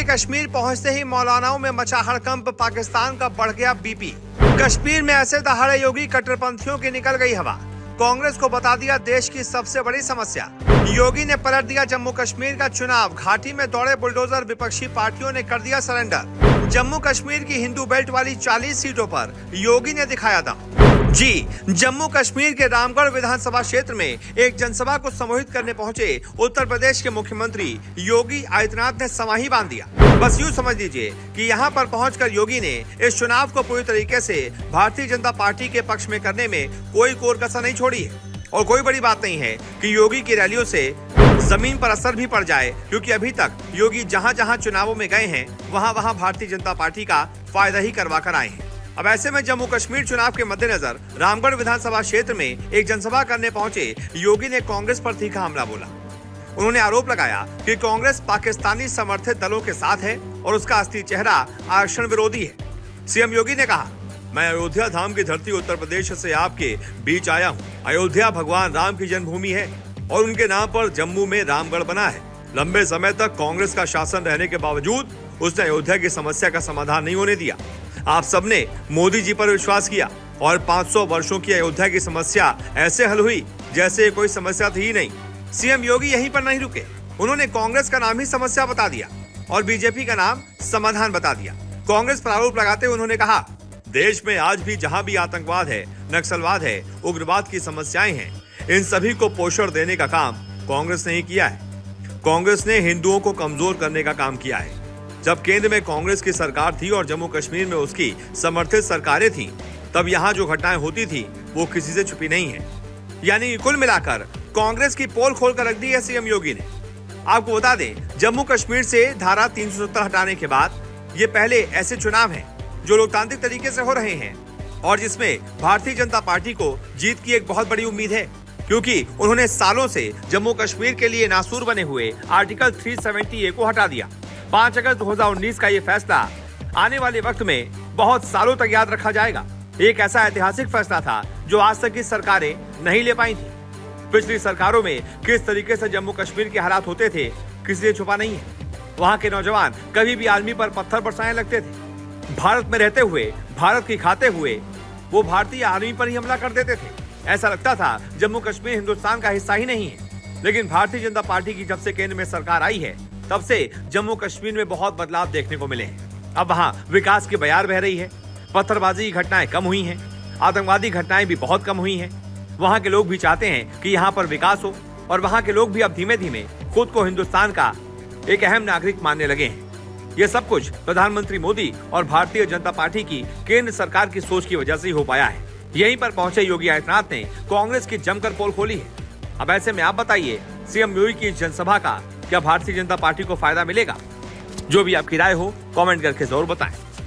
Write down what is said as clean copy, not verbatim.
के कश्मीर पहुंचते ही मौलानाओं में मचा हड़कंप, पाकिस्तान का बढ़ गया बीपी। कश्मीर में ऐसे दहाड़े योगी कट्टरपंथियों की निकल गई हवा। कांग्रेस को बता दिया देश की सबसे बड़ी समस्या। योगी ने पलट दिया जम्मू कश्मीर का चुनाव। घाटी में दौड़े बुलडोजर, विपक्षी पार्टियों ने कर दिया सरेंडर। जम्मू कश्मीर की हिंदू बेल्ट वाली 40 सीटों पर योगी ने दिखाया दम। जी, जम्मू कश्मीर के रामगढ़ विधानसभा क्षेत्र में एक जनसभा को संबोधित करने पहुंचे उत्तर प्रदेश के मुख्यमंत्री योगी आदित्यनाथ ने समा ही बांध दिया। बस यूं समझ लीजिए कि यहां पर पहुंचकर योगी ने इस चुनाव को पूरी तरीके से भारतीय जनता पार्टी के पक्ष में करने में कोई कोर कसर नहीं छोड़ी है। और कोई बड़ी बात नहीं है कि योगी की रैलियों से जमीन पर असर भी पड़ जाए, क्योंकि अभी तक योगी जहां जहां चुनावों में गए हैं वहां वहां भारतीय जनता पार्टी का फायदा ही करवा कर आए हैं। अब ऐसे में जम्मू कश्मीर चुनाव के मद्देनजर रामगढ़ विधानसभा क्षेत्र में एक जनसभा करने पहुंचे योगी ने कांग्रेस पर तीखा हमला बोला। उन्होंने आरोप लगाया कि कांग्रेस पाकिस्तानी समर्थित दलों के साथ है और उसका असली चेहरा आरक्षण विरोधी है। सीएम योगी ने कहा, मैं अयोध्या धाम की धरती उत्तर प्रदेश से आपके बीच आया हूँ। अयोध्या भगवान राम की जन्मभूमि है और उनके नाम पर जम्मू में रामगढ़ बना है। लंबे समय तक कांग्रेस का शासन रहने के बावजूद उसने अयोध्या की समस्या का समाधान नहीं होने दिया। आप सबने मोदी जी पर विश्वास किया और 500 वर्षों की अयोध्या की समस्या ऐसे हल हुई जैसे कोई समस्या थी ही नहीं। सीएम योगी यहीं पर नहीं रुके, उन्होंने कांग्रेस का नाम ही समस्या बता दिया और बीजेपी का नाम समाधान बता दिया। कांग्रेस पर आरोप लगाते हुए उन्होंने कहा, देश में आज भी जहां भी आतंकवाद है, नक्सलवाद है, उग्रवाद की समस्याएं हैं, इन सभी को पोषण देने का काम कांग्रेस ने ही किया है। कांग्रेस ने हिंदुओं को कमजोर करने का काम किया है। जब केंद्र में कांग्रेस की सरकार थी और जम्मू कश्मीर में उसकी समर्थित सरकारें थीं, तब यहाँ जो घटनाएं होती थी वो किसी से छुपी नहीं है। यानी कुल मिलाकर कांग्रेस की पोल खोल कर रख दी है सीएम योगी ने। आपको बता दें, जम्मू कश्मीर से धारा 370 हटाने के बाद ये पहले ऐसे चुनाव हैं जो लोकतांत्रिक तरीके से हो रहे हैं और जिसमें भारतीय जनता पार्टी को जीत की एक बहुत बड़ी उम्मीद है, क्योंकि उन्होंने सालों से जम्मू कश्मीर के लिए नासूर बने हुए आर्टिकल 370A को हटा दिया। 5 अगस्त 2019 का ये फैसला आने वाले वक्त में बहुत सालों तक याद रखा जाएगा। एक ऐसा ऐतिहासिक फैसला था जो आज तक की सरकारें नहीं ले पाई थी। पिछली सरकारों में किस तरीके से जम्मू कश्मीर के हालात होते थे किसी से छुपा नहीं है। वहाँ के नौजवान कभी भी आर्मी पर पत्थर बरसाने लगते थे। भारत में रहते हुए, भारत की खाते हुए वो भारतीय आर्मी पर ही हमला कर देते थे। ऐसा लगता था जम्मू कश्मीर हिंदुस्तान का हिस्सा ही नहीं है। लेकिन भारतीय जनता पार्टी की जब से केंद्र में सरकार आई है, तब से जम्मू कश्मीर में बहुत बदलाव देखने को मिले हैं। अब वहाँ विकास की बयार बह रही है, पत्थरबाजी की घटनाएं कम हुई हैं, आतंकवादी घटनाएं भी बहुत कम हुई हैं। वहाँ के लोग भी चाहते हैं कि यहाँ पर विकास हो और वहाँ के लोग भी अब धीमे धीमे खुद को हिंदुस्तान का एक अहम नागरिक मानने लगे हैं। ये सब कुछ प्रधानमंत्री मोदी और भारतीय जनता पार्टी की केंद्र सरकार की सोच की वजह से ही हो पाया है। यहीं पर पहुंचे योगी आदित्यनाथ ने कांग्रेस की जमकर पोल खोली है। अब ऐसे में आप बताइए, सीएम योगी की जनसभा का क्या भारतीय जनता पार्टी को फायदा मिलेगा? जो भी आपकी राय हो कमेंट करके जरूर बताएं।